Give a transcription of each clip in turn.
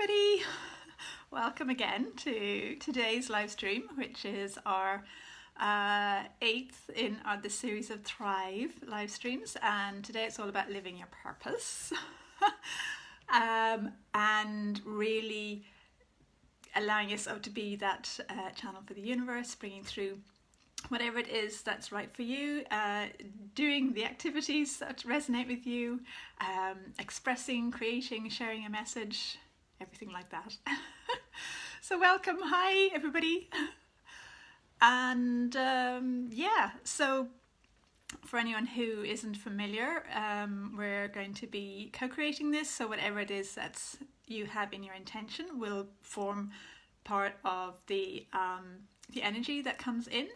everybody. Welcome again to today's live stream, which is our 8th in the series of Thrive live streams, and today it's all about living your purpose and really allowing yourself to be that channel for the universe, bringing through whatever it is that's right for you, doing the activities that resonate with you, expressing, creating, sharing a message, everything like that. So welcome, hi everybody. And yeah, so for anyone who isn't familiar, we're going to be co-creating this, so whatever it is that you have in your intention will form part of the energy that comes in.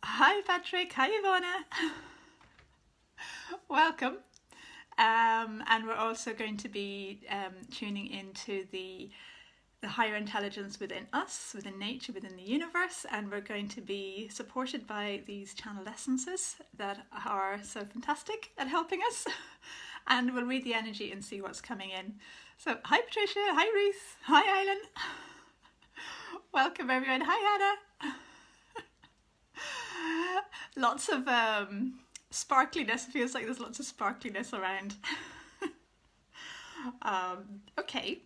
Hi Patrick, hi Ivana, welcome. And we're also going to be tuning into the higher intelligence within us, within nature, within the universe, and we're going to be supported by these channel essences that are so fantastic at helping us. And we'll read the energy and see what's coming in. So hi Patricia, hi Ruth, hi Island, welcome everyone, hi Hannah. Lots of sparkliness. It feels like there's lots of sparkliness around. Okay,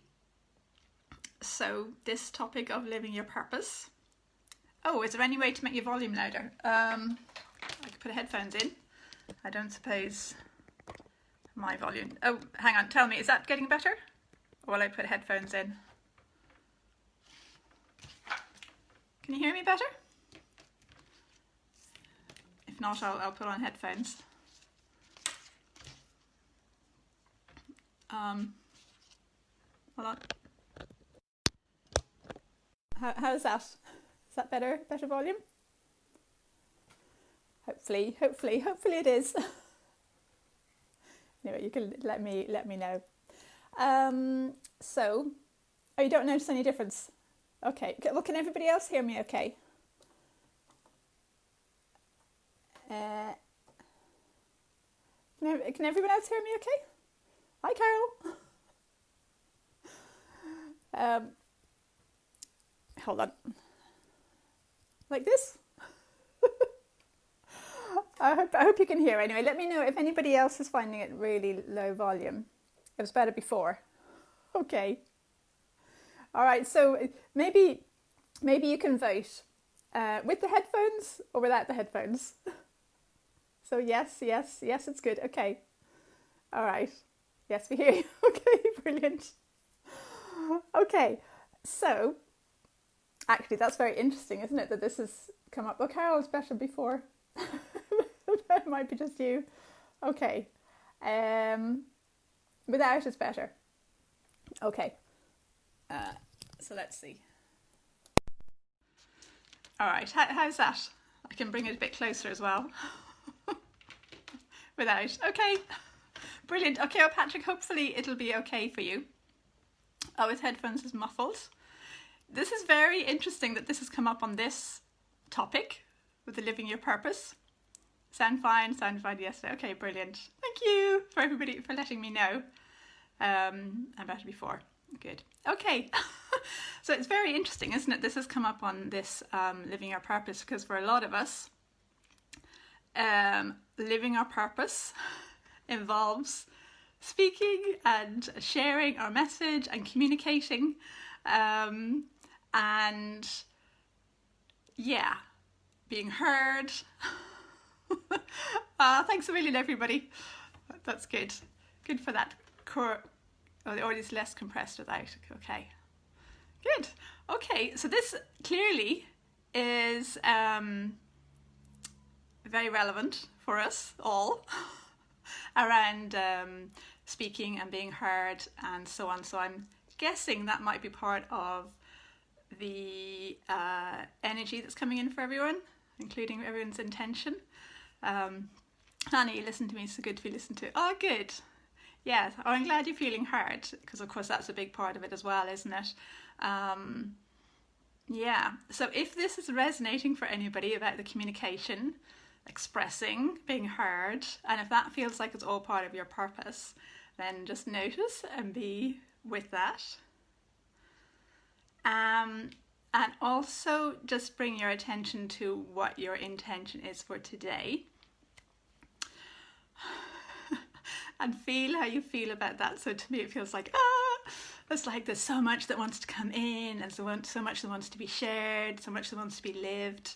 so this topic of living your purpose. Oh, is there any way to make your volume louder? I could put headphones in. I don't suppose my volume. Oh, hang on, tell me, is that getting better? Or will I put headphones in? Can you hear me better? If not, I'll put on headphones. Hold on. How's that? Is that better? Better volume? Hopefully it is. Anyway, you can let me know. So, oh, you don't notice any difference? Okay. Well, can everybody else hear me? Okay. Can everyone else hear me okay? Hi Carol. Hold on. Like this? I hope you can hear anyway. Let me know if anybody else is finding it really low volume. It was better before. Okay. All right, so maybe you can vote with the headphones or without the headphones. So yes, it's good. Okay. All right. Yes, we hear you. Okay, brilliant. Okay, so actually that's very interesting, isn't it, that this has come up. Oh, Carol was better before. That might be just you. Okay. Without is better. Okay. So let's see. All right, how's that? I can bring it a bit closer as well. Without. Okay, brilliant. Okay, well, Patrick, hopefully it'll be okay for you. Oh, his headphones is muffled. This is very interesting that this has come up on this topic with the living your purpose. Sound fine yesterday. Okay, brilliant. Thank you for everybody for letting me know. I'm better before. Good. Okay. So it's very interesting, isn't it? This has come up on this living our purpose, because for a lot of us, living our purpose involves speaking and sharing our message and communicating, and yeah, being heard. Thanks a million, everybody. That's good. Good for that core. Oh, the audio is less compressed without. Okay. Good. Okay, so this clearly is very relevant for us all around speaking and being heard and so on. So I'm guessing that might be part of the energy that's coming in for everyone, including everyone's intention. Anna, you listen to me, so good to be listened to. Oh, good. Yeah, oh, I'm glad you're feeling heard, because of course that's a big part of it as well, isn't it? Yeah, so if this is resonating for anybody about the communication, expressing, being heard, and if that feels like it's all part of your purpose, then just notice and be with that. And also just bring your attention to what your intention is for today. And feel how you feel about that. So to me it feels like, it's like there's so much that wants to come in, and so much that wants to be shared, so much that wants to be lived,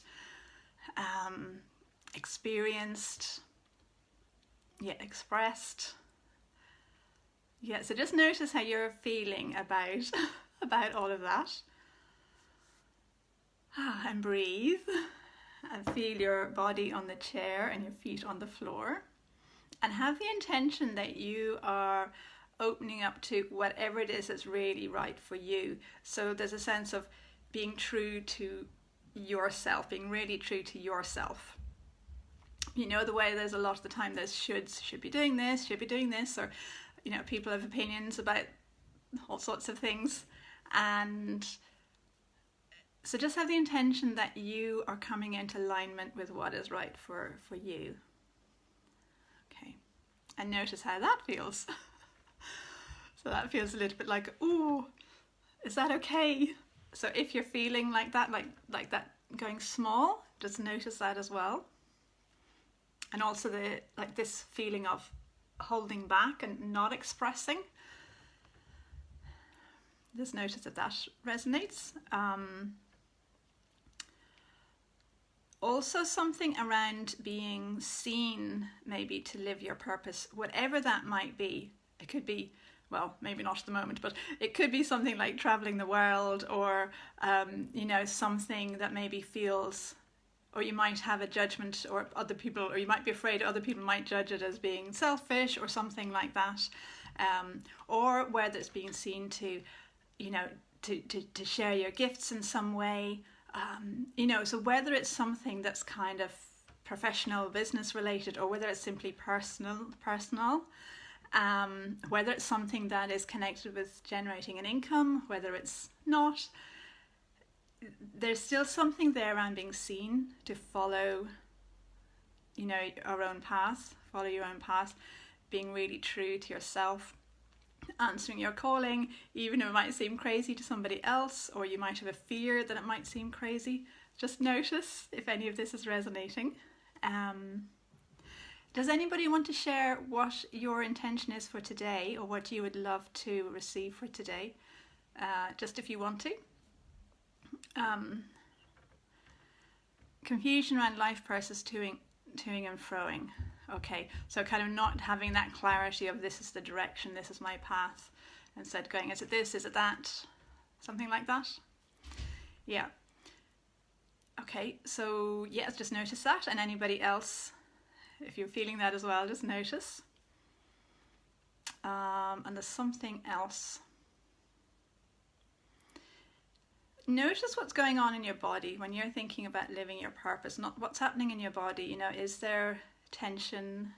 experienced, expressed. So just notice how you're feeling about all of that. And breathe, and feel your body on the chair and your feet on the floor, and have the intention that you are opening up to whatever it is that's really right for you. So there's a sense of being true to yourself, being really true to yourself. You know, the way there's a lot of the time there's should be doing this, or people have opinions about all sorts of things. And so just have the intention that you are coming into alignment with what is right for you. Okay, and notice how that feels. So that feels a little bit like, ooh, is that okay? So if you're feeling like that, like that going small, just notice that as well. And also this feeling of holding back and not expressing. Just notice that resonates. Also something around being seen, maybe to live your purpose, whatever that might be. It could be, well, maybe not at the moment, but it could be something like traveling the world, or something that maybe feels, or you might have a judgment, or other people, or you might be afraid other people might judge it as being selfish or something like that, or whether it's being seen to share your gifts in some way. So whether it's something that's kind of professional, business related, or whether it's simply personal, whether it's something that is connected with generating an income, whether it's not, there's still something there around being seen, to follow, our own path, follow your own path, being really true to yourself, answering your calling, even if it might seem crazy to somebody else, or you might have a fear that it might seem crazy. Just notice if any of this is resonating. Does anybody want to share what your intention is for today, or what you would love to receive for today? Just if you want to. Confusion around life purpose, toing and froing. Okay, so kind of not having that clarity of this is the direction, this is my path. Instead going, is it this, is it that? Something like that? Yeah. Okay, so yes, just notice that. And anybody else, if you're feeling that as well, just notice. And there's something else. Notice what's going on in your body when you're thinking about living your purpose, not what's happening in your body. Is there tension?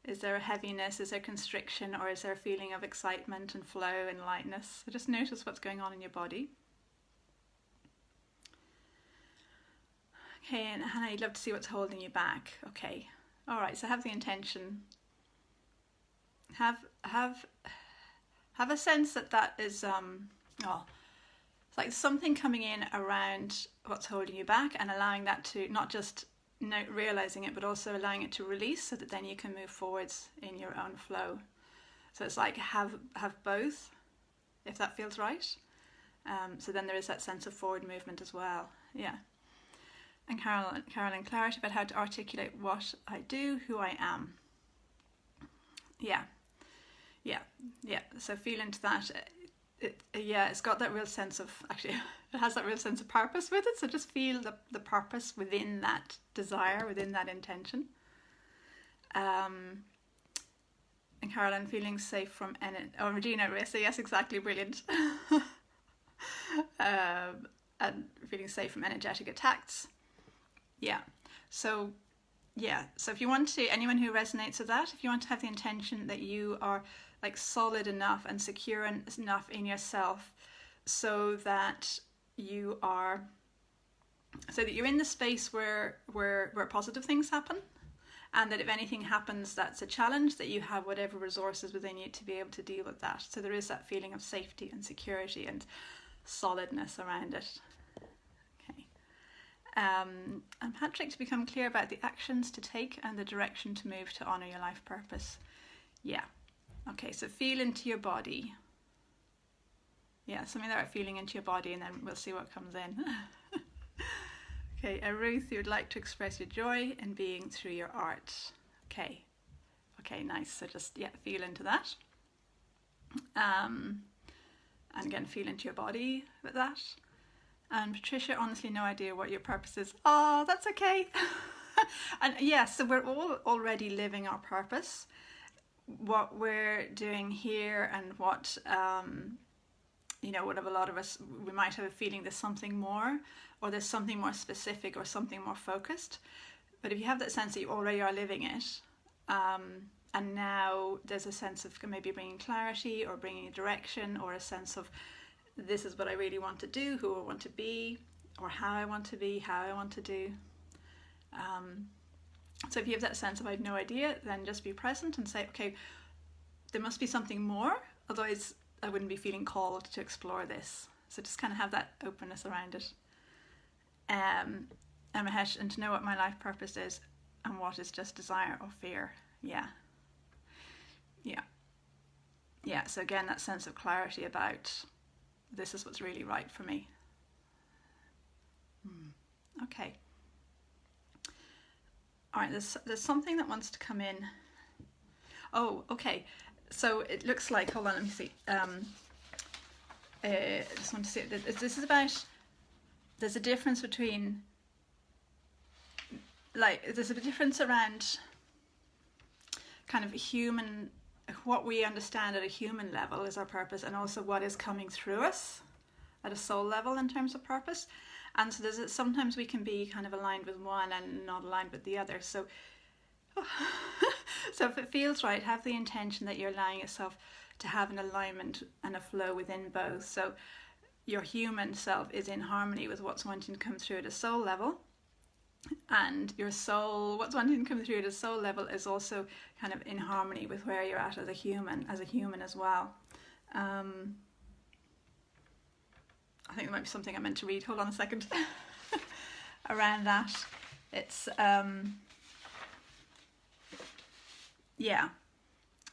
Is there a heaviness? Is there constriction? Or is there a feeling of excitement and flow and lightness? So just notice what's going on in your body. Okay, and Hannah, you'd love to see what's holding you back. Okay, all right. So have the intention. Have a sense that is it's like something coming in around what's holding you back, and allowing that to not just realizing it, but also allowing it to release, so that then you can move forwards in your own flow. So it's like have both, if that feels right. So then there is that sense of forward movement as well. Yeah. And Carolyn, clarity about how to articulate what I do, who I am. Yeah. So feel into that. It's got that real sense of, actually, it has that real sense of purpose with it. So just feel the purpose within that desire, within that intention. And Caroline, feeling safe from Regina, so yes, exactly, brilliant. And feeling safe from energetic attacks. Yeah. So if you want to, anyone who resonates with that, if you want to have the intention that you are like solid enough and secure enough in yourself, so that you're in the space where positive things happen, and that if anything happens that's a challenge, that you have whatever resources within you to be able to deal with that. So there is that feeling of safety and security, and solidness around it. Okay. And Patrick, to become clear about the actions to take and the direction to move to honour your life purpose. Yeah. Okay, so feel into your body. Yeah, something that feeling into your body, and then we'll see what comes in. Okay, Ruth, you would like to express your joy in being through your art. Okay. Okay, nice. So just, yeah, feel into that. And again, feel into your body with that. And Patricia, honestly, no idea what your purpose is. Oh, that's okay. And yes, so we're all already living our purpose. What we're doing here and what, what a lot of us, we might have a feeling there's something more, or there's something more specific or something more focused. But if you have that sense that you already are living it, and now there's a sense of maybe bringing clarity or bringing a direction, or a sense of this is what I really want to do, who I want to be, or how I want to be, how I want to do. So if you have that sense of I have no idea, then just be present and say, okay, there must be something more, otherwise I wouldn't be feeling called to explore this. So just kind of have that openness around it. And Mahesh, and to know what my life purpose is and what is just desire or fear. Yeah. So again, that sense of clarity about this is what's really right for me. Okay. All right, there's something that wants to come in. Oh, okay. So it looks like, hold on, let me see. I just want to see, this is about, there's a difference between, there's a difference around kind of human, what we understand at a human level is our purpose, and also what is coming through us at a soul level in terms of purpose. And so sometimes we can be kind of aligned with one and not aligned with the other. So so if it feels right, have the intention that you're allowing yourself to have an alignment and a flow within both. So your human self is in harmony with what's wanting to come through at a soul level, and your soul, what's wanting to come through at a soul level, is also kind of in harmony with where you're at as a human as well. I think there might be something I meant to read. Hold on a second. Around that, it's yeah.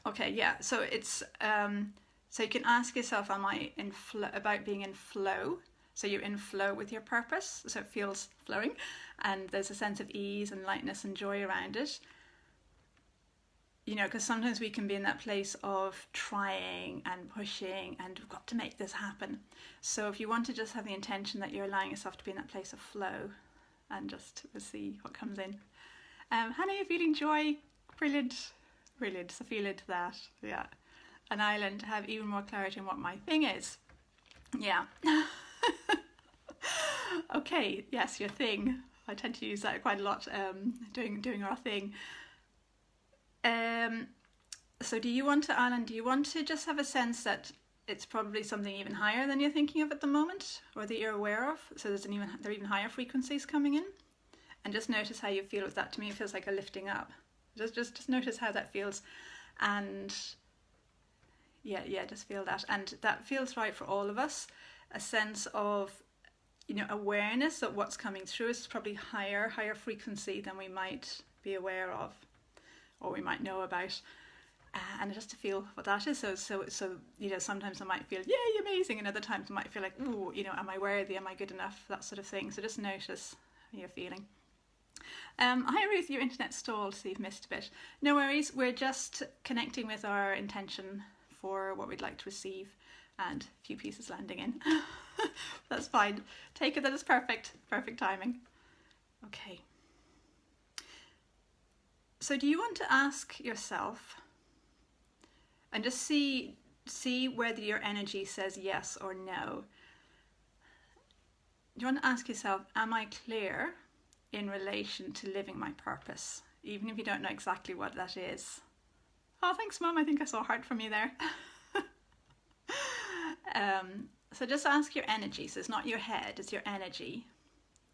Okay, yeah. So it's so you can ask yourself, am I in flow, about being in flow? So you're in flow with your purpose, so it feels flowing, and there's a sense of ease and lightness and joy around it. Because sometimes we can be in that place of trying and pushing and we've got to make this happen. So if you want to just have the intention that you're allowing yourself to be in that place of flow, and just see what comes in. Hannah, you're feeling joy? Brilliant. So feel into that. Yeah. An island to have even more clarity on what my thing is. Yeah. Okay. Yes, your thing. I tend to use that quite a lot. Doing our thing. So do you want to just have a sense that it's probably something even higher than you're thinking of at the moment, or that you're aware of? So there are even higher frequencies coming in, and just notice how you feel with that. To me, it feels like a lifting up. Just notice how that feels, and yeah, just feel that, and that feels right for all of us. A sense of awareness that what's coming through is probably higher frequency than we might be aware of, or we might know about, and just to feel what that is. So sometimes I might feel yay amazing, and other times I might feel like, ooh, am I worthy, am I good enough, that sort of thing. So just notice how you're feeling. Hi Ruth, your internet stalled, so you've missed a bit. No worries, we're just connecting with our intention for what we'd like to receive, and a few pieces landing in. That's fine, take it that it's perfect timing. Okay. So do you want to ask yourself, and just see whether your energy says yes or no. Do you want to ask yourself, am I clear in relation to living my purpose, even if you don't know exactly what that is? Oh, thanks Mum, I think I saw a heart from you there. So just ask your energy. So it's not your head, it's your energy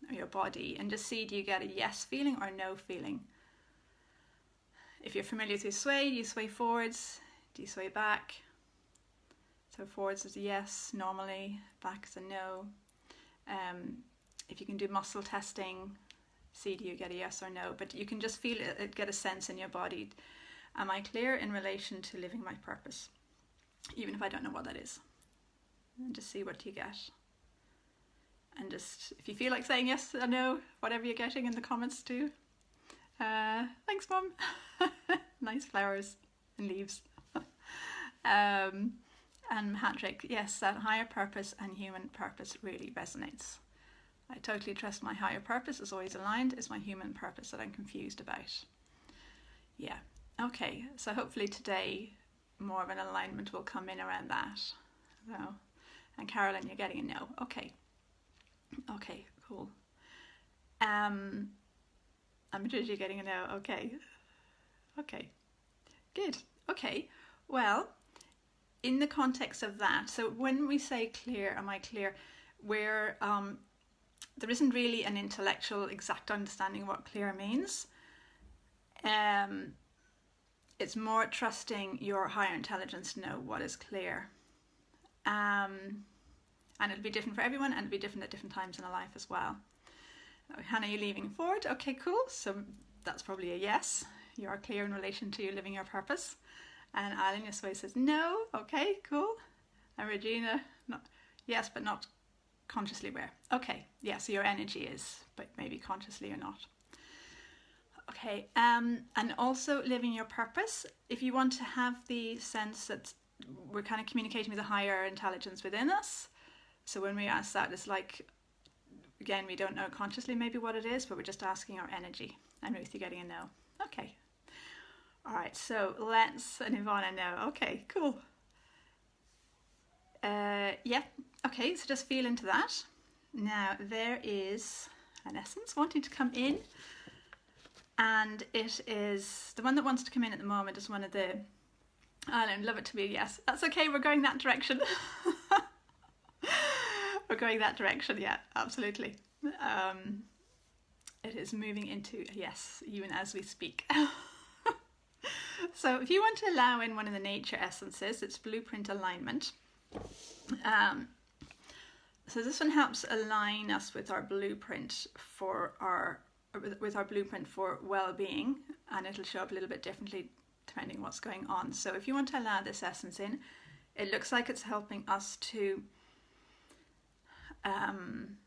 or your body, and just see, do you get a yes feeling or no feeling? If you're familiar with sway, do you sway forwards? Do you sway back? So forwards is a yes normally, back is a no. If you can do muscle testing, see do you get a yes or no, but you can just feel it, get a sense in your body. Am I clear in relation to living my purpose? Even if I don't know what that is. And just see what you get. And just, if you feel like saying yes or no, whatever you're getting in the comments too. Thanks, Mum. Nice flowers and leaves. And Patrick, yes, that higher purpose and human purpose really resonates. I totally trust my higher purpose is always aligned. It's my human purpose that I'm confused about. Yeah. Okay. So hopefully today more of an alignment will come in around that. So, and Carolyn, you're getting a no. Okay. Okay. Cool. I'm sure you're getting a no. Okay. Okay. Good. Okay. Well, in the context of that, so when we say clear, am I clear? We're there isn't really an intellectual exact understanding of what clear means. It's more trusting your higher intelligence to know what is clear. And it'll be different for everyone, and it'll be different at different times in our life as well. Hannah, you're leaving forward. Okay, cool. So that's probably a yes. You are clear in relation to living your purpose. And Alan, your way says no. Okay, cool. And Regina, yes, but not consciously aware. Okay, yeah, so your energy is, but maybe consciously or not. Okay, and also living your purpose. If you want to have the sense that we're kind of communicating with a higher intelligence within us. So when we ask that, it's like, again, we don't know consciously maybe what it is, but we're just asking our energy. And Ruth, you're getting a no. Okay. All right, so let's, and Ivana, no. Okay, cool. Yeah, okay, so just feel into that. Now, there is an essence wanting to come in, and it is, the one that wants to come in at the moment is one of the, I'd love it to be a yes. That's okay, we're going that direction. We're going that direction, yeah, absolutely. It is moving into a yes, even as we speak. So if you want to allow in one of the nature essences, it's blueprint alignment. So this one helps align us with our blueprint for blueprint for well-being, and it'll show up a little bit differently depending on what's going on. So if you want to allow this essence in, it looks like it's helping us to kind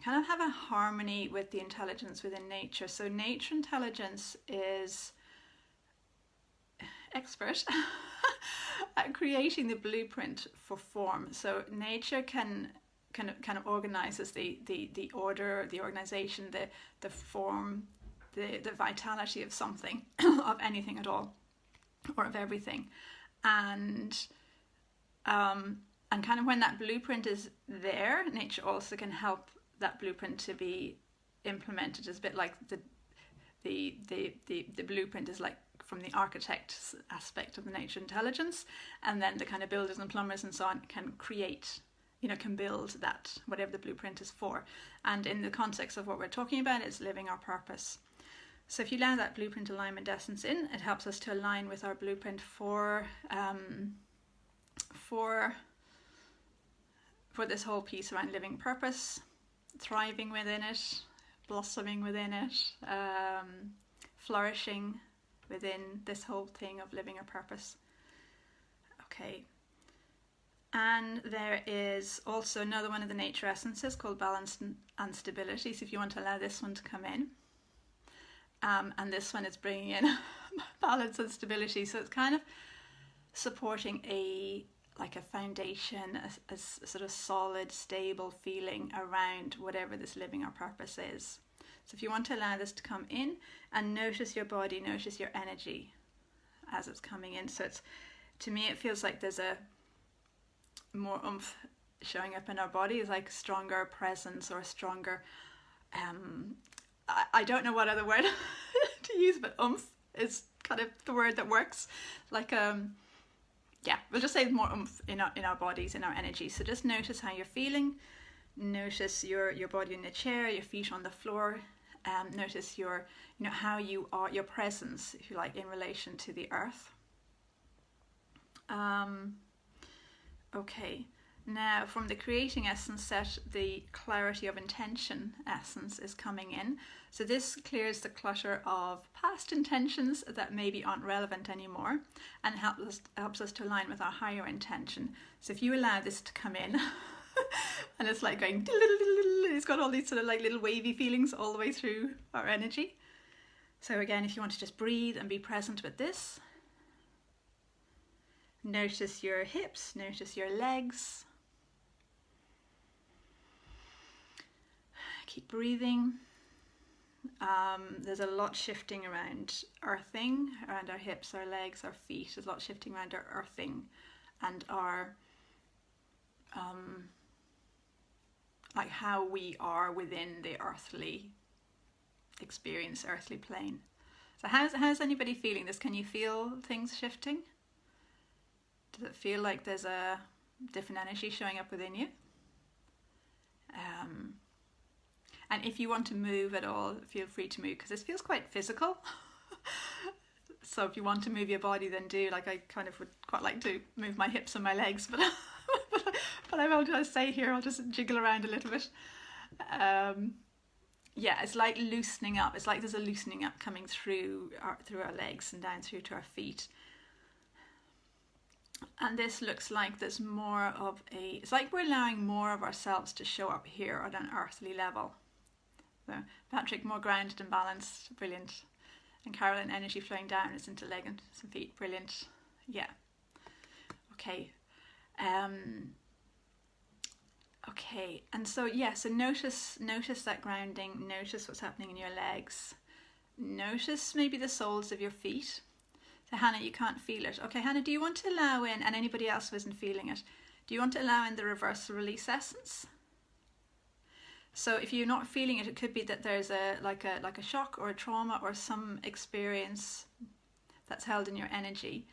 of have a harmony with the intelligence within nature. So nature intelligence is expert at creating the blueprint for form. So nature can kind of organizes the order, the organization, the form, the vitality of something, of anything at all, or of everything, and kind of when that blueprint is there, nature also can help that blueprint to be implemented. It's a bit like the blueprint is like from the architect's aspect of the nature intelligence, and then the kind of builders and plumbers and so on can create, can build that, whatever the blueprint is for. And in the context of what we're talking about, it's living our purpose. So if you allow that blueprint alignment essence in, it helps us to align with our blueprint for this whole piece around living purpose, thriving within it, blossoming within it, flourishing within this whole thing of living a purpose. Okay. And there is also another one of the nature essences called balance and stability. So if you want to allow this one to come in, and this one is bringing in balance and stability. So it's kind of supporting a foundation, a sort of solid, stable feeling around whatever this living our purpose is. So if you want to allow this to come in and notice your body, notice your energy as it's coming in. So it's, to me, it feels like there's a more oomph showing up in our body, is like stronger presence or stronger, I don't know what other word to use, but oomph is kind of the word that works. Like, yeah, we'll just say more oomph in our bodies, in our energy. So just notice how you're feeling. Notice your body in the chair, your feet on the floor. Notice your, how you are, your presence, if you like, in relation to the earth. Okay, now from the creating essence set, the clarity of intention essence is coming in. So this clears the clutter of past intentions that maybe aren't relevant anymore and helps us to align with our higher intention. So if you allow this to come in, and it's like going, it's got all these sort of like little wavy feelings all the way through our energy. So again, if you want to just breathe and be present with this, notice your hips, notice your legs. Keep breathing. There's a lot shifting around earthing, around our hips, our legs, our feet. There's a lot shifting around our earthing and our like how we are within the earthly experience, earthly plane. So how's anybody feeling this? Can you feel things shifting? Does it feel like there's a different energy showing up within you? And if you want to move at all, feel free to move, because this feels quite physical. So if you want to move your body, then do. Like I kind of would quite like to move my hips and my legs, but but I won't just stay here. I'll just jiggle around a little bit. Yeah, it's like loosening up. It's like there's a loosening up coming through our legs and down through to our feet. And this looks like there's more of it's like we're allowing more of ourselves to show up here on an earthly level. So Patrick, more grounded and balanced, brilliant. And Carolyn, energy flowing down is into leg and some feet, brilliant. Yeah. Okay. Okay, and so yeah, so notice that grounding, notice what's happening in your legs. Notice maybe the soles of your feet. So Hannah, you can't feel it. Okay, Hannah, do you want to allow in, and anybody else who isn't feeling it, do you want to allow in the reversal release essence? So if you're not feeling it, it could be that there's a shock or a trauma or some experience that's held in your energy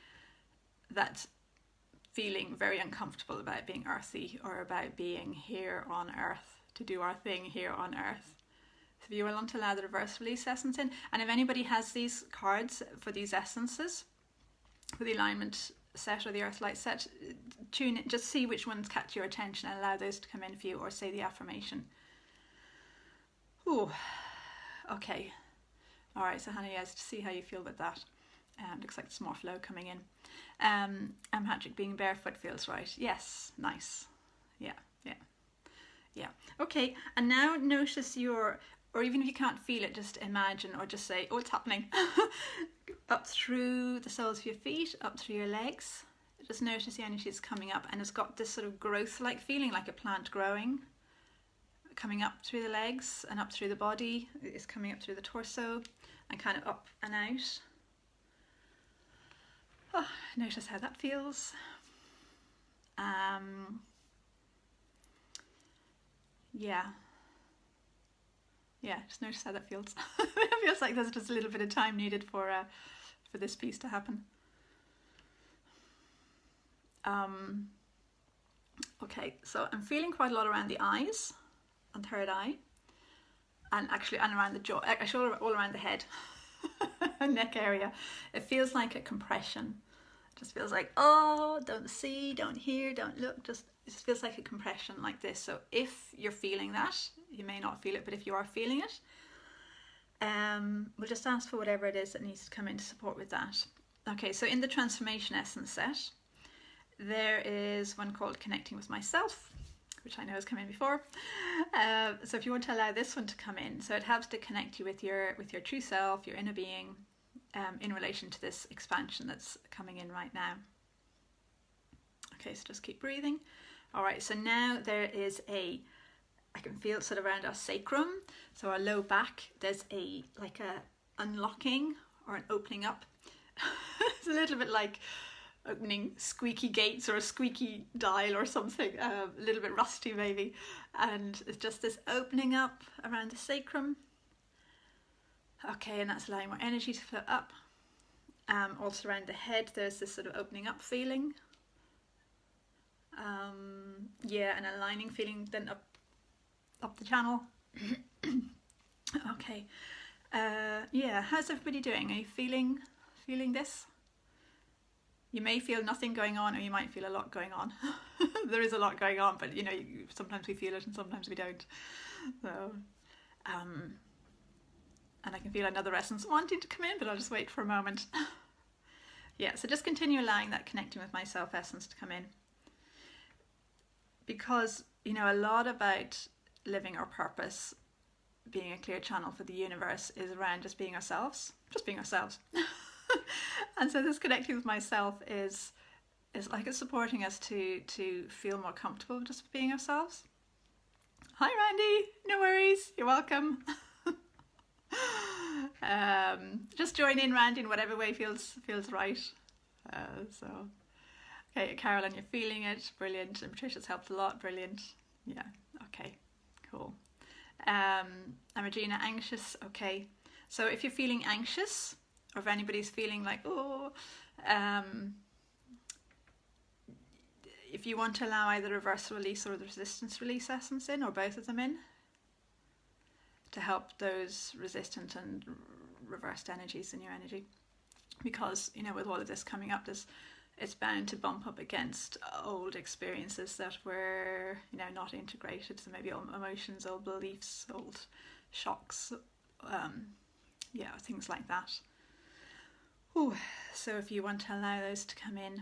that's feeling very uncomfortable about being earthy or about being here on earth, to do our thing here on earth. So if you want to allow the reverse release essence in, and if anybody has these cards for these essences, for the alignment set or the earth light set, tune in, just see which ones catch your attention and allow those to come in for you, or say the affirmation. Ooh, okay. All right, so Hannah, yes, to see how you feel with that. Looks like there's more flow coming in. And Patrick, being barefoot feels right. Yes, nice. Yeah. Okay, and now notice or even if you can't feel it, just imagine or just say, oh, it's happening. Up through the soles of your feet, up through your legs. Just notice the energy is coming up, and it's got this sort of growth-like feeling, like a plant growing, coming up through the legs and up through the body. It's coming up through the torso and kind of up and out. Oh, notice how that feels. Yeah, just notice how that feels. It feels like there's just a little bit of time needed for this piece to happen. Okay, so I'm feeling quite a lot around the eyes and third eye, and around the jaw, actually all around the head and neck area. It feels like a compression. It just feels like, oh, don't see, don't hear, don't look, it just feels like a compression like this. So if you're feeling that, you may not feel it, but if you are feeling it, we'll just ask for whatever it is that needs to come in to support with that. Okay, so in the transformation essence set, there is one called Connecting with Myself, which I know has come in before. So if you want to allow this one to come in, so it helps to connect you with your true self, your inner being, in relation to this expansion that's coming in right now. Okay, so just keep breathing. All right, so now there is I can feel it sort of around our sacrum, so our low back. There's like a unlocking or an opening up. It's a little bit like opening squeaky gates or a squeaky dial or something, a little bit rusty maybe, and it's just this opening up around the sacrum. Okay, and that's allowing more energy to flow up. Also around the head, there's this sort of opening up feeling. Yeah, an aligning feeling then up the channel. Okay. Yeah, how's everybody doing? Are you feeling this? You may feel nothing going on, or you might feel a lot going on. There is a lot going on, but you know, sometimes we feel it and sometimes we don't. So, and I can feel another essence wanting to come in, but I'll just wait for a moment. Yeah, so just continue allowing that connecting with my self essence to come in. Because, you know, a lot about living our purpose, being a clear channel for the universe, is around just being ourselves. Just being ourselves. And so this connecting with myself is like it's supporting us to feel more comfortable just being ourselves. Hi Randy, no worries, you're welcome. Just join in, Randy, in whatever way feels right. So, okay, Carolyn, you're feeling it, brilliant. And Patricia's helped a lot, brilliant. Yeah, okay, cool. And Regina, anxious, okay. So if you're feeling anxious, or if anybody's feeling like, if you want to allow either the reverse release or the resistance release essence in, or both of them in, to help those resistant and reversed energies in your energy. Because, you know, with all of this coming up, it's bound to bump up against old experiences that were, you know, not integrated. So maybe old emotions, old beliefs, old shocks, things like that. Ooh, so if you want to allow those to come in,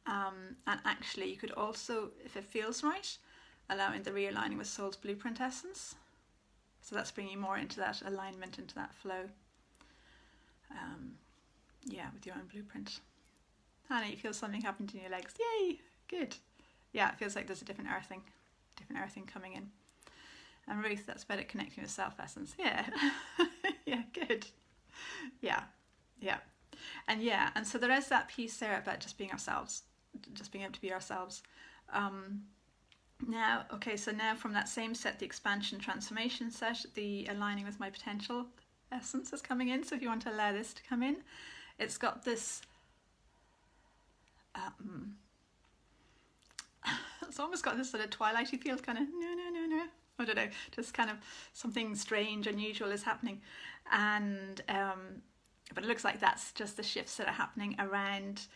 and actually you could also, if it feels right, allowing the realigning with soul's blueprint essence. So that's bringing more into that alignment, into that flow. With your own blueprint. Hannah, you feel something happened in your legs. Yay, good. Yeah, it feels like there's a different earthing coming in. And Ruth, that's about it connecting with self-essence. Yeah, yeah, good. Yeah. And so there is that piece there about just being ourselves, just being able to be ourselves. Now from that same set, the expansion transformation set, the aligning with my potential essence is coming in. So if you want to allow this to come in, it's got this it's almost got this sort of twilighty feel, kind of no, I don't know, just kind of something strange, unusual is happening. And but it looks like that's just the shifts that are happening around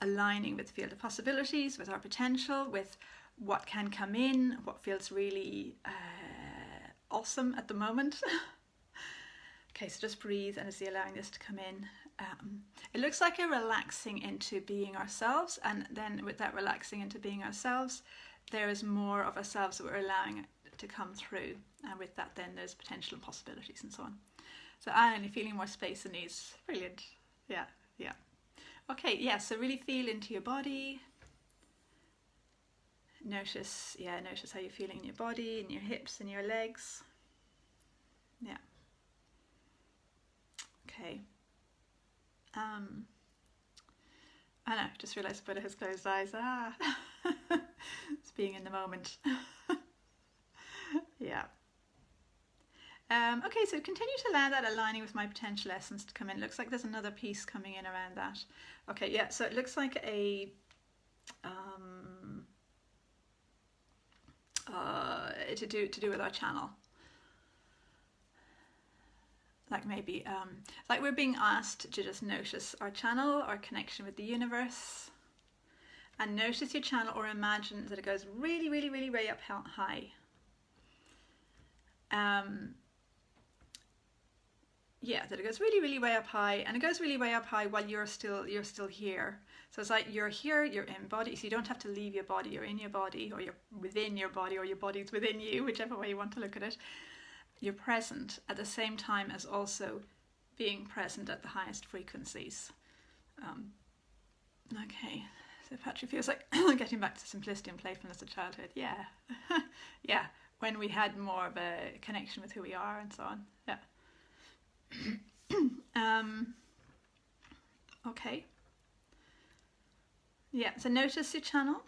aligning with the field of possibilities, with our potential, with what can come in, what feels really awesome at the moment. Okay, so just breathe and see allowing this to come in. It looks like a relaxing into being ourselves, and then with that relaxing into being ourselves, there is more of ourselves that we're allowing to come through, and with that then there's potential and possibilities and so on. So I'm only feeling more space and ease. Brilliant. Yeah. Okay, yeah, so really feel into your body. Notice how you're feeling in your body, in your hips, and your legs. Yeah. Okay. I know, just realised Buddha has closed eyes. It's being in the moment. Yeah. Okay, so continue to allow that aligning with my potential essence to come in. Looks like there's another piece coming in around that. Okay, yeah, so it looks like a to do with our channel. Like maybe it's like we're being asked to just notice our channel, our connection with the universe, and notice your channel, or imagine that it goes really, really, really way up high. That it goes really, really way up high, and it goes really way up high while you're still here. So it's like you're here, you're in body, so you don't have to leave your body. You're in your body, or you're within your body, or your body's within you, whichever way you want to look at it. You're present at the same time as also being present at the highest frequencies. Okay, so Patrick feels like getting back to simplicity and playfulness of childhood. Yeah, yeah, when we had more of a connection with who we are and so on. Yeah. Okay. Yeah, so notice your channel.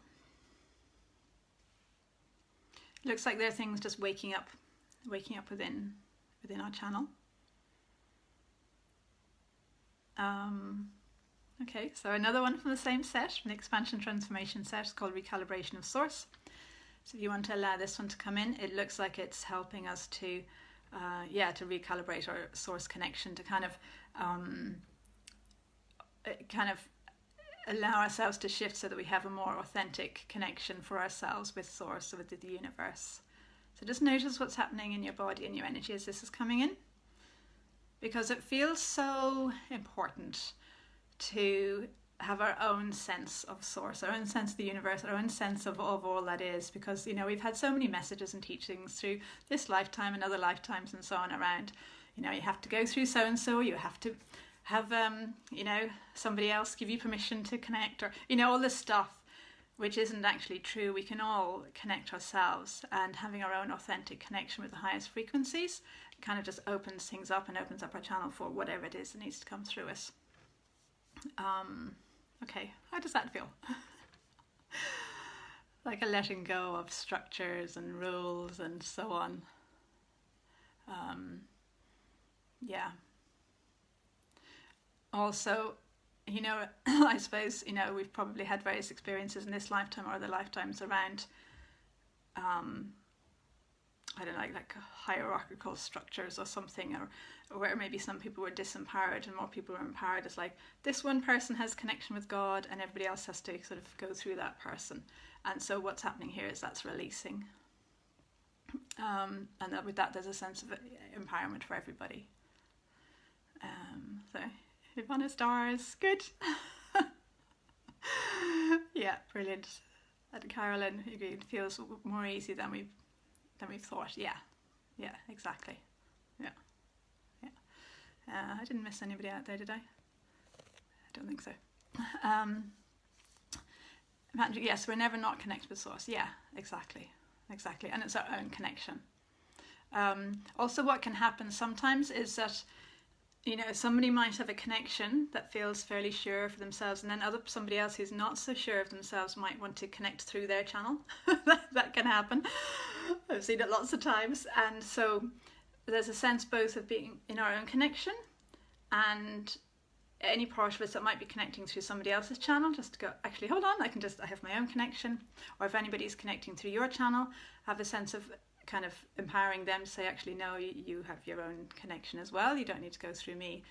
Looks like there are things just waking up within our channel. Okay, so another one from the same set, from the expansion transformation set, is called recalibration of source. So if you want to allow this one to come in, it looks like it's helping us to recalibrate our source connection, to kind of allow ourselves to shift so that we have a more authentic connection for ourselves with Source, with the universe. So just notice what's happening in your body and your energy as this is coming in, because it feels so important to have our own sense of Source, our own sense of the universe, our own sense of all that is, because, you know, we've had so many messages and teachings through this lifetime and other lifetimes and so on around, you know, you have to go through so and so, you have to have you know, somebody else give you permission to connect, or, you know, all this stuff which isn't actually true. We can all connect ourselves, and having our own authentic connection with the highest frequencies kind of just opens things up and opens up our channel for whatever it is that needs to come through us. Okay, how does that feel? Like a letting go of structures and rules and so on. Yeah. Also, you know, I suppose, you know, we've probably had various experiences in this lifetime or other lifetimes around, I don't know, like hierarchical structures or something, or where maybe some people were disempowered and more people were empowered. It's like this one person has connection with God and everybody else has to sort of go through that person. And so what's happening here is that's releasing. And that with that there's a sense of empowerment for everybody. So Ivana stars, good. Yeah, brilliant. And Carolyn, it feels more easy than we've thought. Yeah, exactly. Yeah. I didn't miss anybody out there, did I? I don't think so. Yes, we're never not connected with Source. Yeah, exactly, and it's our own connection. Also, what can happen sometimes is that, you know, somebody might have a connection that feels fairly sure for themselves, and then somebody else who's not so sure of themselves might want to connect through their channel. That can happen. I've seen it lots of times. And so there's a sense both of being in our own connection and any part of us that might be connecting through somebody else's channel, just to go, actually, hold on, I have my own connection. Or if anybody's connecting through your channel, have a sense of kind of empowering them to say, actually, no, you have your own connection as well. You don't need to go through me.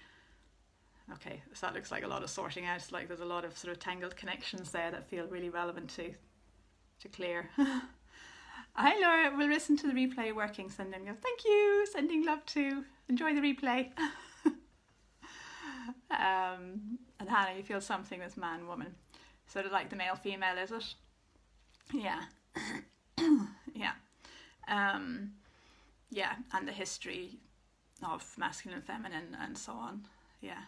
Okay, so that looks like a lot of sorting out. Like there's a lot of sort of tangled connections there that feel really relevant to clear. Hi Laura, we'll listen to the replay working. Send them, go, thank you, sending love to, enjoy the replay. And Hannah, you feel something with man, woman. Sort of like the male, female, is it? Yeah. Yeah. Yeah, and the history of masculine and feminine and so on. Yeah.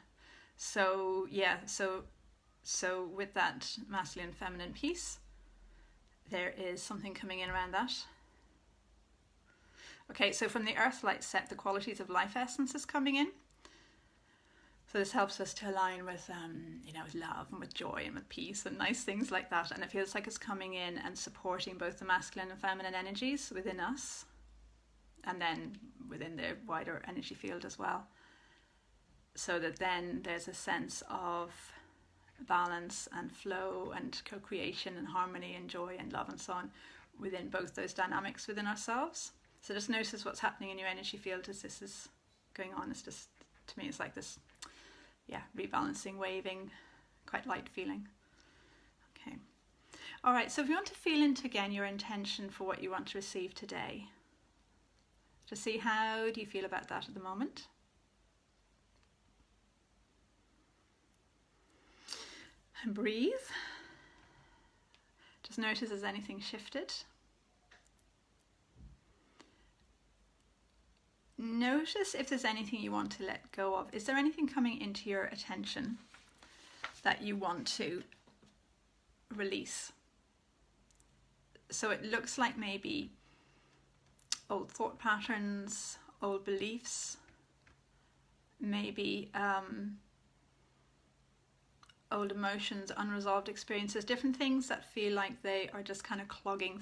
So with that masculine and feminine piece, there is something coming in around that. Okay, so from the earth light set, the qualities of life essence is coming in. So this helps us to align with, with love and with joy and with peace and nice things like that. And it feels like it's coming in and supporting both the masculine and feminine energies within us, and then within the wider energy field as well. So that then there's a sense of balance and flow and co-creation and harmony and joy and love and so on within both those dynamics within ourselves. So just notice what's happening in your energy field as this is going on. It's just, to me, it's like this, rebalancing, waving, quite light feeling. Okay. All right, so if you want to feel into again your intention for what you want to receive today, to see how do you feel about that at the moment. And breathe. Just notice has anything shifted. Notice if there's anything you want to let go of. Is there anything coming into your attention that you want to release? So it looks like maybe old thought patterns, old beliefs, maybe old emotions, unresolved experiences, different things that feel like they are just kind of clogging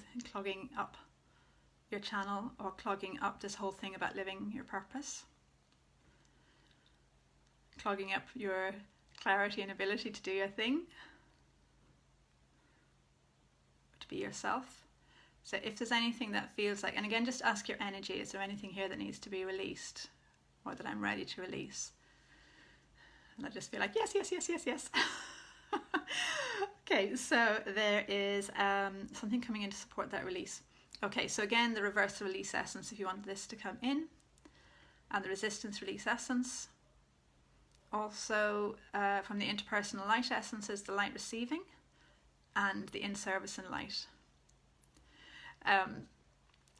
up your channel or clogging up this whole thing about living your purpose, clogging up your clarity and ability to do your thing, to be yourself. So if there's anything that feels like, and again, just ask your energy, is there anything here that needs to be released or that I'm ready to release? And I just feel like, yes. Okay, so there is something coming in to support that release. Okay, so again, the reverse release essence, if you want this to come in, and the resistance release essence. Also, from the interpersonal light essences, the light receiving, and the in-service and light.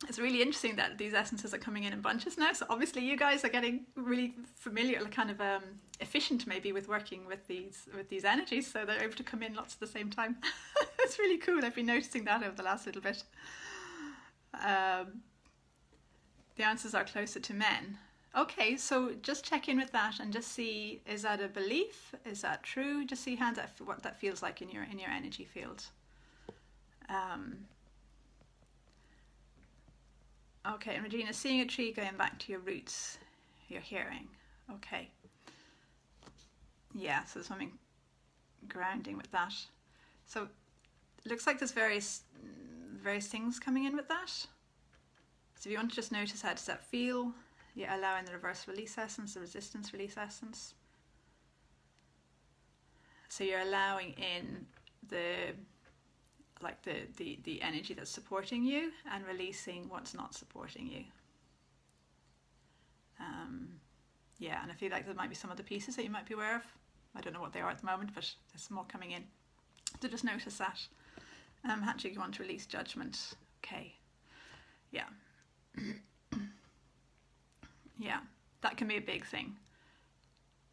It's really interesting that these essences are coming in bunches now. So obviously you guys are getting really familiar, kind of efficient maybe with working with these energies, so they're able to come in lots at the same time. It's really cool. I've been noticing that over the last little bit. The answers are closer to men. Okay, so just check in with that and just see, is that a belief? Is that true? Just see what that feels like in your energy field. Okay, and Regina, seeing a tree going back to your roots, your hearing. Okay. Yeah, so there's something grounding with that. So it looks like there's various things coming in with that. So if you want to just notice, how does that feel? Yeah, allowing the reverse release essence, the resistance release essence. So you're allowing in the energy that's supporting you and releasing what's not supporting you. Yeah, and I feel like there might be some other pieces that you might be aware of. I don't know what they are at the moment, but there's more coming in. So just notice that. Actually, you want to release judgment. Okay. Yeah. Yeah, that can be a big thing.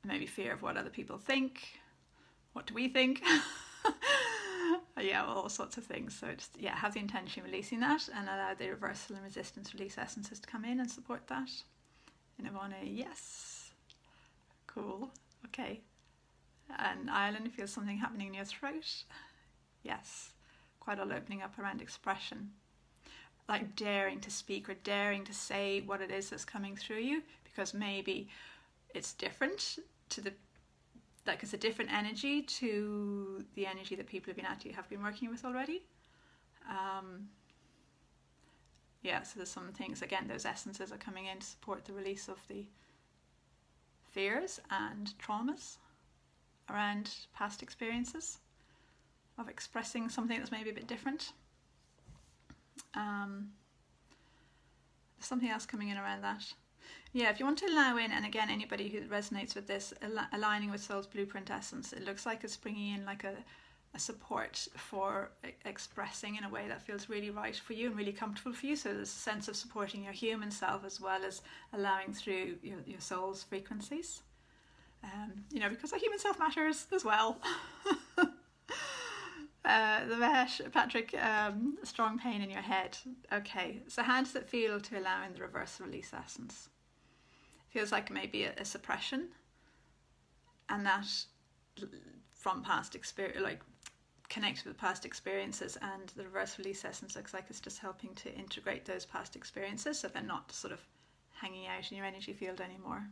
Maybe fear of what other people think. What do we think? Yeah, all sorts of things. So just, yeah, have the intention of releasing that and allow the reversal and resistance release essences to come in and support that. And Ivana, yes. Cool. Okay. And Ireland, feels something happening in your throat. Yes. Quite a lot opening up around expression. Like daring to speak or daring to say what it is that's coming through you, because maybe it's different to it's a different energy to the energy that people have been working with already. Yeah, so there's some things, again, those essences are coming in to support the release of the fears and traumas around past experiences of expressing something that's maybe a bit different. There's something else coming in around that. Yeah, if you want to allow in, and again, anybody who resonates with this, aligning with Soul's Blueprint essence, it looks like it's bringing in like a support for expressing in a way that feels really right for you and really comfortable for you. So there's a sense of supporting your human self as well as allowing through your soul's frequencies. Because our human self matters as well. The Mesh, Patrick, strong pain in your head. Okay, so how does it feel to allow in the reverse release essence? Feels like maybe a suppression, and that from past experience, like connected with past experiences, and the reverse release essence looks like it's just helping to integrate those past experiences so they're not sort of hanging out in your energy field anymore.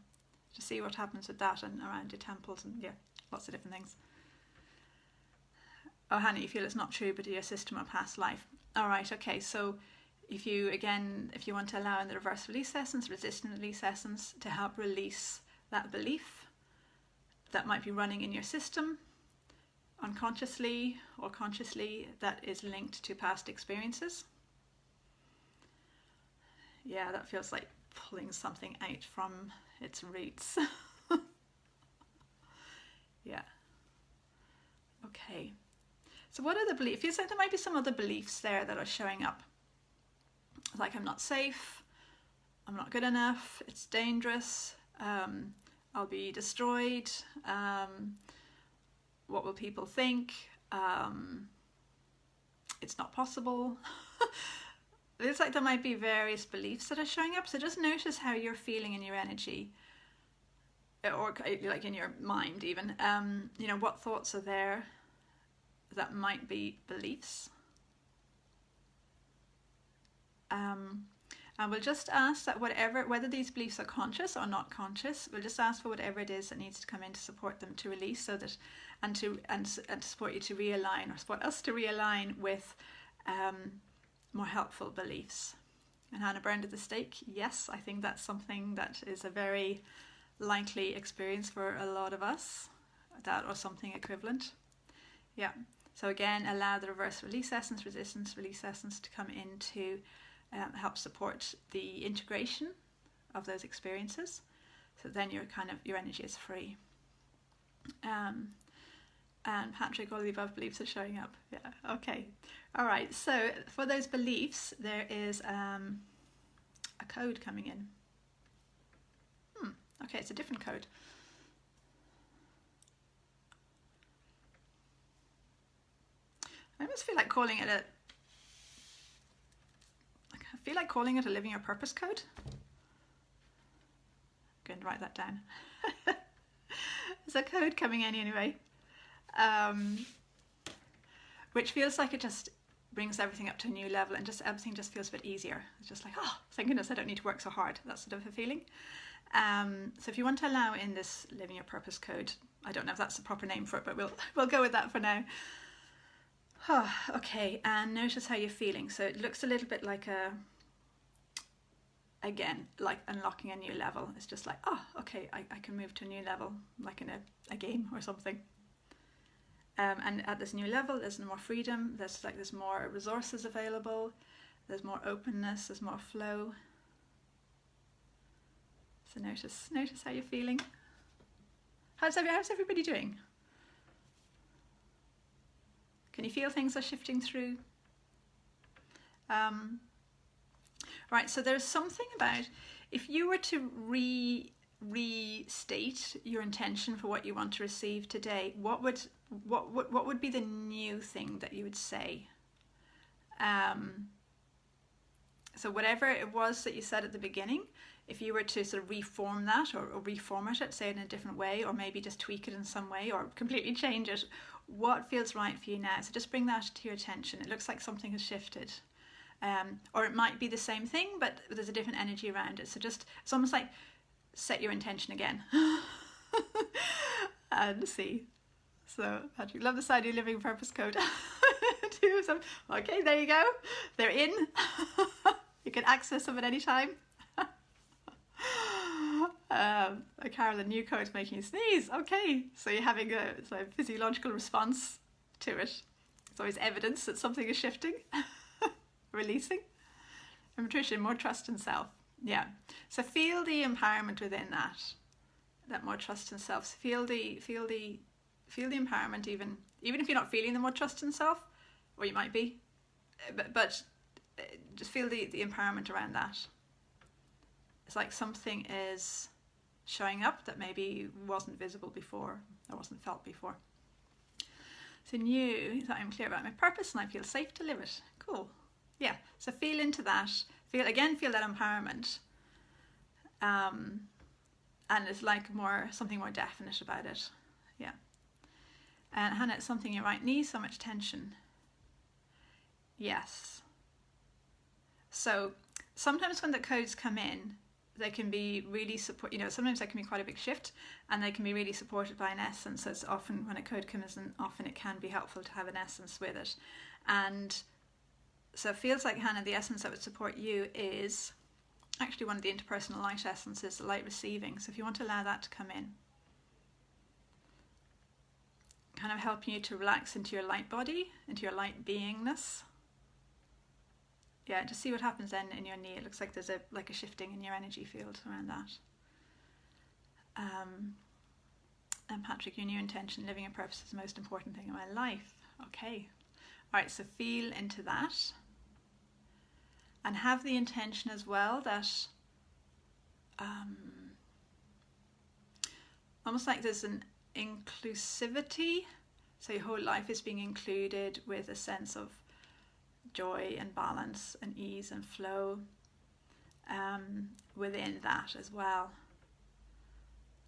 To see what happens with that and around your temples and yeah, lots of different things. Oh, Hannah, you feel it's not true, but your system or past life. All right, okay, so if you want to allow in the reverse release essence, resistant release essence, to help release that belief that might be running in your system, unconsciously or consciously, that is linked to past experiences. Yeah, that feels like pulling something out from its roots. Yeah. Okay. So what are the beliefs? It feels like there might be some other beliefs there that are showing up. Like, I'm not safe, I'm not good enough, it's dangerous, I'll be destroyed, what will people think, it's not possible. It looks like there might be various beliefs that are showing up, so just notice how you're feeling in your energy, or like in your mind even. What thoughts are there that might be beliefs. And we'll just ask that whether these beliefs are conscious or not conscious, we'll just ask for whatever it is that needs to come in to support them to release, so that and to support you to realign, or support us to realign with more helpful beliefs. And Hannah burned at the stake. Yes, I think that's something that is a very likely experience for a lot of us, that or something equivalent. Yeah. So again, allow the reverse release essence, resistance release essence to come in to help support the integration of those experiences. So then your energy is free. And Patrick, all the above beliefs are showing up. Yeah, okay. All right, so for those beliefs, there is a code coming in. Okay, it's a different code. I almost feel like calling it a living your purpose code. I'm going to write that down. There's a code coming in anyway, which feels like it just brings everything up to a new level, and just everything just feels a bit easier. It's just like, oh, thank goodness I don't need to work so hard. That sort of a feeling. So if you want to allow in this living your purpose code, I don't know if that's the proper name for it, but we'll go with that for now. Oh, okay, and notice how you're feeling. So it looks a little bit like like unlocking a new level. It's just like, oh, okay, I can move to a new level, like in a game or something. And at this new level, there's more freedom. There's more resources available. There's more openness. There's more flow. So notice how you're feeling. How's everybody doing? Can you feel things are shifting through? Right, so there's something about, if you were to restate your intention for what you want to receive today, what would be the new thing that you would say? So whatever it was that you said at the beginning, if you were to sort of reform that or reformat it, say it in a different way, or maybe just tweak it in some way or completely change it, what feels right for you now? So just bring that to your attention. It looks like something has shifted. Or it might be the same thing, but there's a different energy around it. So it's almost like set your intention again. And see. So Patrick, love the side of your living purpose code. Okay, there you go. They're in. You can access them at any time. Carolyn, new code's making you sneeze. Okay, so you're having a physiological response to it. It's always evidence that something is shifting, releasing. And Patricia, more trust in self. Yeah, so feel the empowerment within that more trust in self. So feel the empowerment, even if you're not feeling the more trust in self, or you might be, but just feel the empowerment around that. It's like something is showing up that maybe wasn't visible before or wasn't felt before. So new, that I'm clear about my purpose and I feel safe to live it. Cool. Yeah, so feel into that. Feel that empowerment. And it's like something more definite about it. Yeah. And Hannah, it's something you might need, so much tension. Yes. So sometimes when the codes come in, they can be really sometimes there can be quite a big shift, and they can be really supported by an essence. So it's often when a code comes in, often it can be helpful to have an essence with it. And so it feels like, Hannah, the essence that would support you is actually one of the interpersonal light essences, the light receiving. So if you want to allow that to come in, kind of helping you to relax into your light body, into your light beingness. Yeah, just see what happens then in your knee. It looks like there's a shifting in your energy field around that. And Patrick, your new intention, living a purpose is the most important thing in my life. Okay. All right, so feel into that. And have the intention as well that almost like there's an inclusivity. So your whole life is being included with a sense of joy and balance and ease and flow within that as well.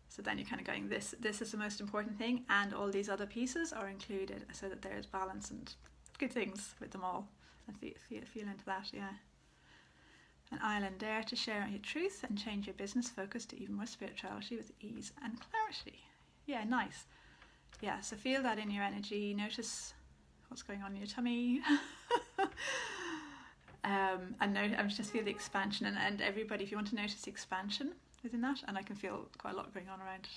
So then you're kind of going, this is the most important thing, and all these other pieces are included, so that there is balance and good things with them all. And feel into that, yeah. An island, dare to share your truth and change your business focus to even more spirituality with ease and clarity. Yeah, nice. Yeah, so feel that in your energy. Notice what's going on in your tummy. And just feel the expansion, and everybody, if you want to notice the expansion within that, and I can feel quite a lot going on around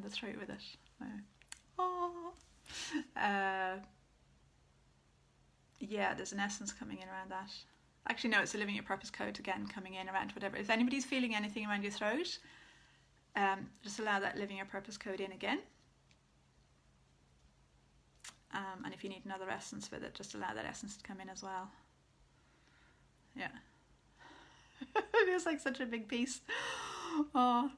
the throat with it. yeah, there's an essence coming in around that. Actually, no, it's a living your purpose code again coming in around whatever. If anybody's feeling anything around your throat, just allow that living your purpose code in again. And if you need another essence with it, just allow that essence to come in as well. Yeah. It feels like such a big piece. Oh,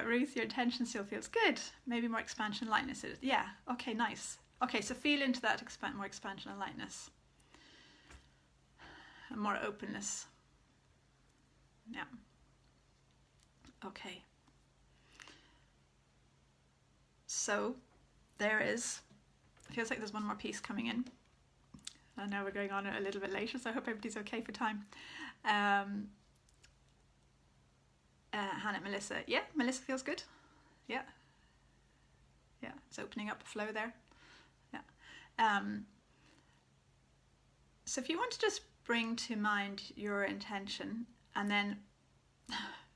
Ruth, your intention still feels good. Maybe more expansion, lightness. Yeah, okay, nice. Okay, so feel into that more expansion and lightness. And more openness. Yeah. Okay. So, there is, it feels like there's one more piece coming in. I know we're going on a little bit later, so I hope everybody's okay for time. Hannah, Melissa. Yeah, Melissa feels good. Yeah. Yeah, it's opening up a flow there. Yeah. So if you want to just bring to mind your intention and then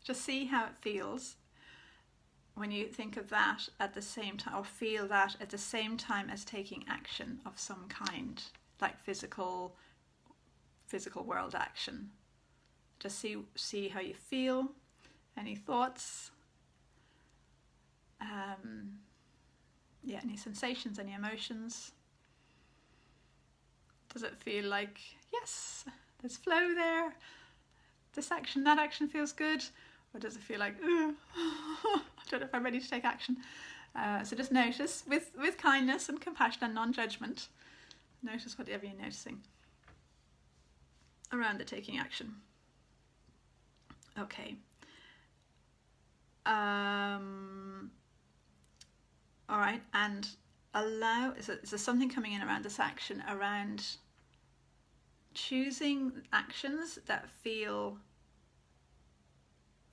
just see how it feels when you think of that at the same time, or feel that at the same time as taking action of some kind, like physical world action. Just see how you feel. Any thoughts? Yeah, any sensations, any emotions? Does it feel like, yes, there's flow there, this action, that action feels good? Or does it feel like, I don't know if I'm ready to take action? So just notice, with kindness and compassion and non-judgment, notice whatever you're noticing around the taking action. Okay. All right, and allow, is there something coming in around this action, around choosing actions that feel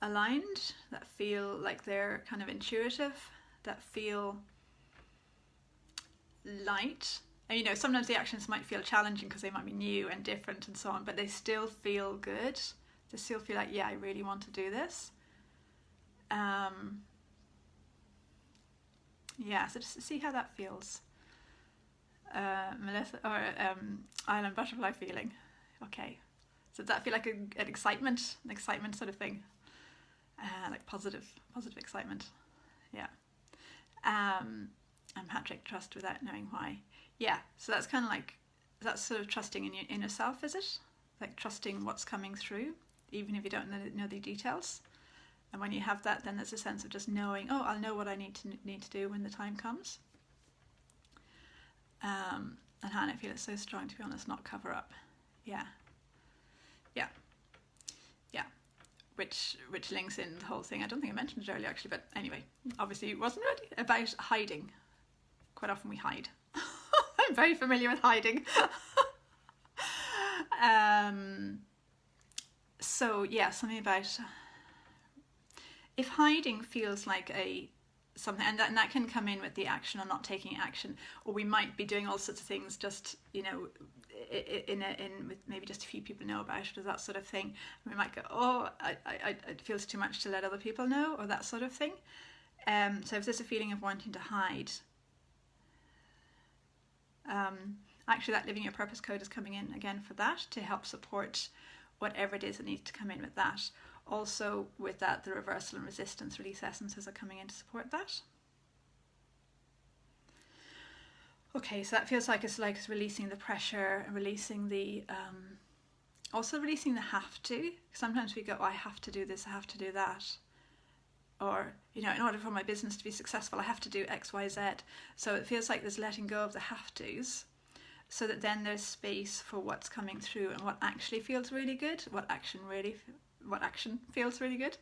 aligned, that feel like they're kind of intuitive, that feel light. And, you know, sometimes the actions might feel challenging because they might be new and different and so on, but they still feel good. They still feel like, yeah, I really want to do this. Yeah, so just see how that feels. Melissa, or Island Butterfly feeling. Okay, so does that feel like an excitement sort of thing? Like positive excitement. Yeah. And Patrick, trust without knowing why. Yeah, so that's kind of like, that's sort of trusting in your inner self, is it? Like trusting what's coming through, even if you don't know the details. And when you have that, then there's a sense of just knowing, oh, I'll know what I need to do when the time comes. And Hannah, I feel it's so strong, to be honest, not cover up. Yeah. Which links in the whole thing. I don't think I mentioned it earlier, actually, but anyway, obviously it wasn't really about hiding. Quite often we hide. I'm very familiar with hiding. So yeah, something about, if hiding feels like something, and that can come in with the action or not taking action, or we might be doing all sorts of things just, you know, in with maybe just a few people know about it, or that sort of thing. And we might go, oh, it feels too much to let other people know, or that sort of thing. So if there's a feeling of wanting to hide, actually that living your purpose code is coming in again for that, to help support whatever it is that needs to come in with that. Also with that, the reversal and resistance release essences are coming in to support that. Okay, so that feels like it's releasing the pressure, releasing the, also releasing the have to. Sometimes we go, oh, I have to do this, I have to do that. Or, you know, in order for my business to be successful, I have to do X, Y, Z. So it feels like there's letting go of the have to's, so that then there's space for what's coming through and what actually feels really good, what action feels really good.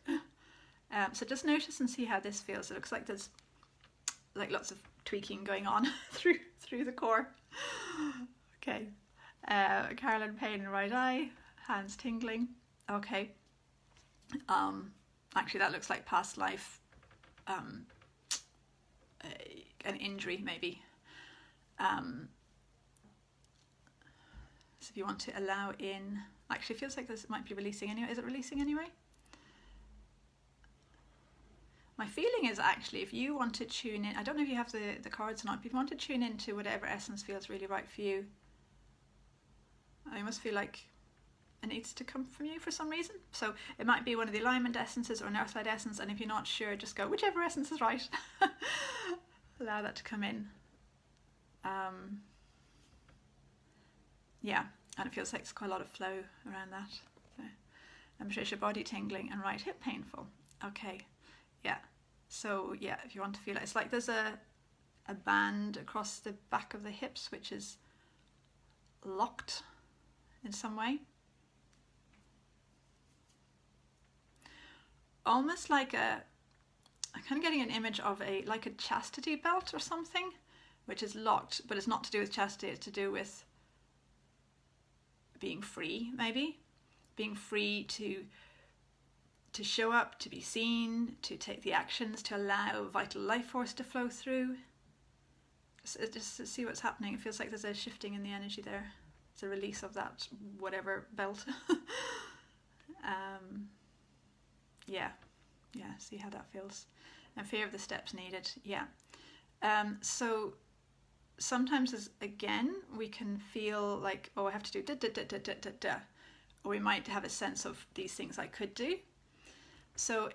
So just notice and see how this feels. It looks like there's like lots of tweaking going on through the core. Okay. Carolyn, pain in right eye, hands tingling. Okay. Actually that looks like past life, an injury maybe. So if you want to allow in, actually it feels like this might be releasing anyway. Is it releasing anyway? My feeling is actually, if you want to tune in, I don't know if you have the cards or not, but if you want to tune into whatever essence feels really right for you, I almost feel like it needs to come from you for some reason. So it might be one of the alignment essences or an earthlight essence, and if you're not sure, just go whichever essence is right. Allow that to come in. Yeah, and it feels like there's quite a lot of flow around that. So, and Patricia, body tingling and right hip painful. Okay, yeah. So yeah, if you want to feel it, it's like there's a band across the back of the hips which is locked in some way. Almost like I'm kind of getting an image of like a chastity belt or something, which is locked, but it's not to do with chastity, it's to do with being free, maybe. Being free to show up, to be seen, to take the actions, to allow vital life force to flow through. Just to see what's happening. It feels like there's a shifting in the energy there. It's a release of that whatever belt. Yeah, see how that feels. And fear of the steps needed, yeah. So sometimes, again, we can feel like, oh, I have to do da da da da da da da. Or we might have a sense of these things I could do. So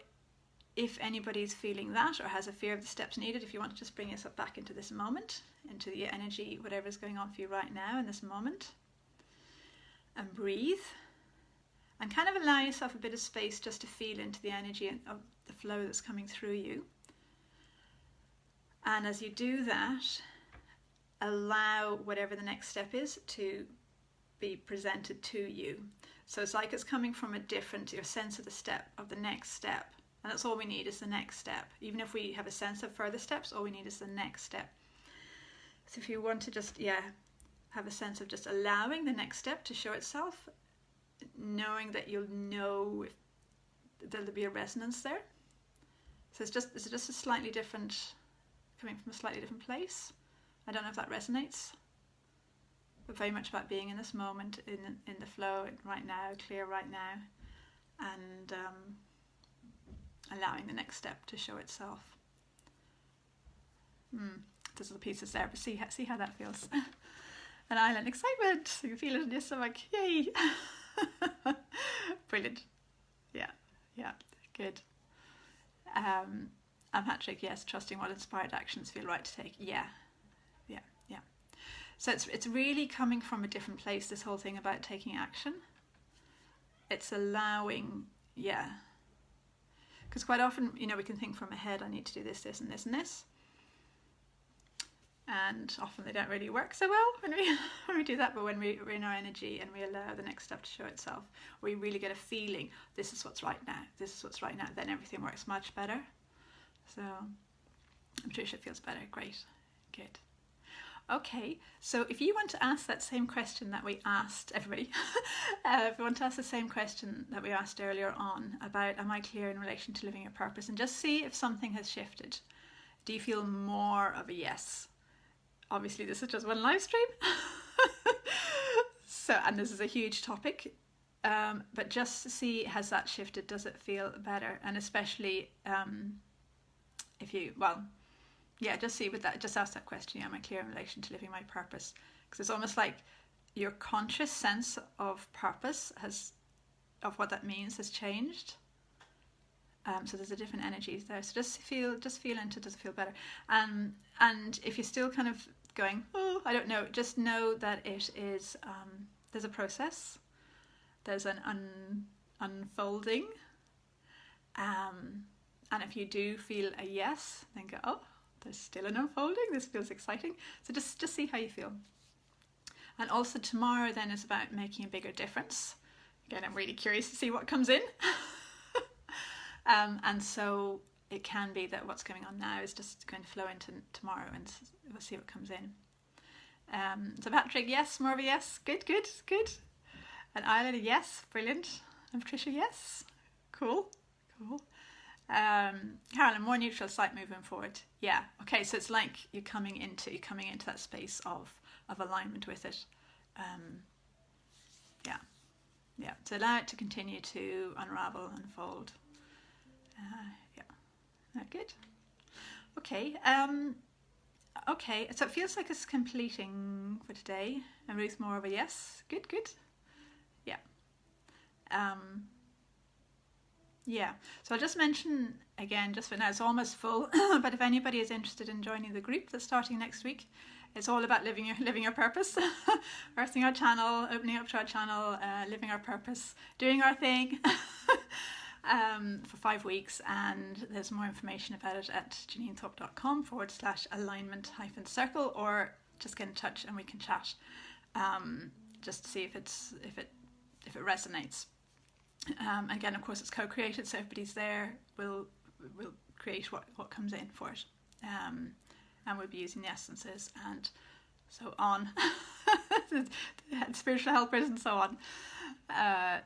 if anybody's feeling that or has a fear of the steps needed, if you want to just bring yourself back into this moment, into the energy, whatever's going on for you right now in this moment, and breathe. And kind of allow yourself a bit of space just to feel into the energy of the flow that's coming through you. And as you do that, allow whatever the next step is to be presented to you. So it's like it's coming from your sense of the next step. And that's all we need is the next step. Even if we have a sense of further steps, all we need is the next step. So if you want to just, have a sense of just allowing the next step to show itself, knowing that you'll know if there'll be a resonance there. So it's just a slightly different, coming from a slightly different place. I don't know if that resonates, but very much about being in this moment, in the flow right now, clear right now, and allowing the next step to show itself. There's little pieces there, but see how that feels. An island excitement. So you feel it in your stomach. Yay! Brilliant. Yeah, good. And Patrick, yes, trusting what inspired actions feel right to take. Yeah. So it's really coming from a different place, this whole thing about taking action. It's allowing, because quite often, we can think from ahead, I need to do this, this, and this, and this. And often they don't really work so well when we do that, but when we're in our energy and we allow the next step to show itself, we really get a feeling, this is what's right now, then everything works much better. So Patricia feels better, great, good. Okay, so if you want to ask that same question that we asked everybody, if you want to ask the same question that we asked earlier on about, am I clear in relation to living your purpose, and just see if something has shifted. Do you feel more of a yes? Obviously, this is just one live stream. And this is a huge topic, but just to see, has that shifted? Does it feel better? And especially if you, just see with that, just ask that question, am I clear in relation to living my purpose? Because it's almost like your conscious sense of purpose of what that means has changed. So there's a different energies there. So just feel into, does it feel better? And if you're still kind of going, oh, I don't know, just know that it is, there's a process. There's an unfolding. And if you do feel a yes, then go, oh, there's still an unfolding. This feels exciting. So just see how you feel. And also tomorrow then is about making a bigger difference. Again, I'm really curious to see what comes in. And so it can be that what's going on now is just going to flow into tomorrow, and we'll see what comes in. So Patrick, yes, more of a yes. Good. And Isla, yes, brilliant. And Patricia, yes. Cool. Carolyn, more neutral sight moving forward. Yeah. Okay. So it's like you're coming into that space of alignment with it. Yeah. So allow it to continue to unravel, unfold. Good. Okay. Okay, so it feels like it's completing for today. And Ruth, more of a yes. Good, good. Yeah. Yeah, so I'll just mention again, just for now, it's almost full, but if anybody is interested in joining the group that's starting next week, it's all about living your purpose, earthing our channel, opening up to our channel, living our purpose, doing our thing for 5 weeks. And there's more information about it at janinethorpe.com/alignment-circle, or just get in touch and we can chat, just to see if it resonates. Again, of course, it's co-created, so everybody's there. We'll create what comes in for it, and we'll be using the essences and so on, the spiritual helpers and so on.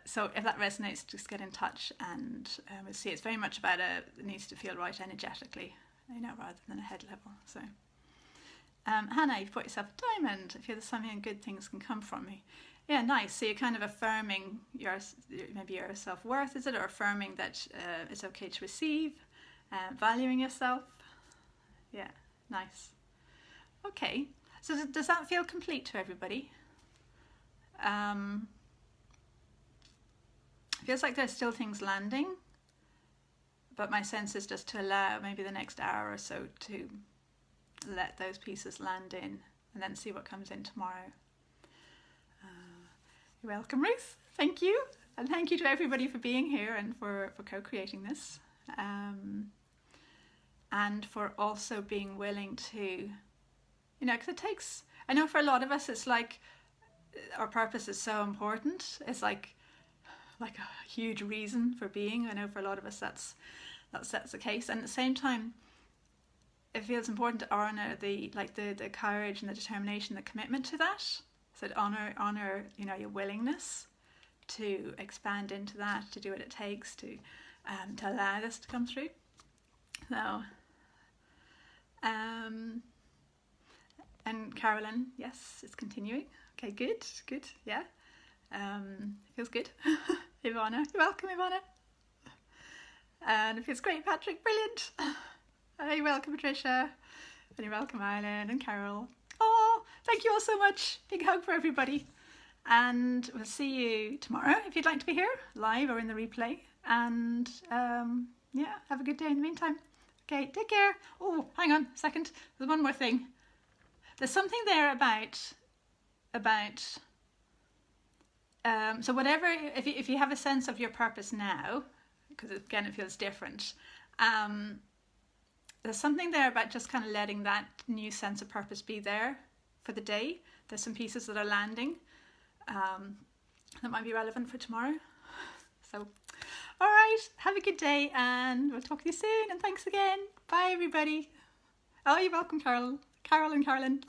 So if that resonates, just get in touch, and we'll see. It's very much about it needs to feel right energetically, rather than a head level. So, Hannah, you've bought yourself a diamond. I feel there's something and good things can come from me. Yeah, nice. So you're kind of affirming maybe your self-worth, is it? Or affirming that it's okay to receive, valuing yourself. Yeah, nice. Okay, so does that feel complete to everybody? Feels like there's still things landing, but my sense is just to allow maybe the next hour or so to let those pieces land in, and then see what comes in tomorrow. You're welcome, Ruth. Thank you. And thank you to everybody for being here and for co-creating this. And for also being willing to, because it takes, I know for a lot of us, it's like our purpose is so important. It's like a huge reason for being. I know for a lot of us that's the case. And at the same time, it feels important to honor the courage and the determination, the commitment to that. So to honor your willingness to expand into that, to do what it takes to allow this to come through. So, and Carolyn, yes, it's continuing. Okay, good, yeah. Feels good. Ivana, you're welcome, Ivana. And it feels great, Patrick, brilliant. You're welcome, Patricia. And you're welcome, Ireland and Carol. Oh, thank you all so much. Big hug for everybody. And we'll see you tomorrow if you'd like to be here, live or in the replay. And have a good day in the meantime. Okay, take care. Oh, hang on a second. There's one more thing. There's something there about so whatever, if you have a sense of your purpose now, because again, it feels different, there's something there about just kind of letting that new sense of purpose be there for the day. There's some pieces that are landing that might be relevant for tomorrow. So, all right, have a good day, and we'll talk to you soon, and thanks again. Bye, everybody. Oh, you're welcome, Carol and Carolyn.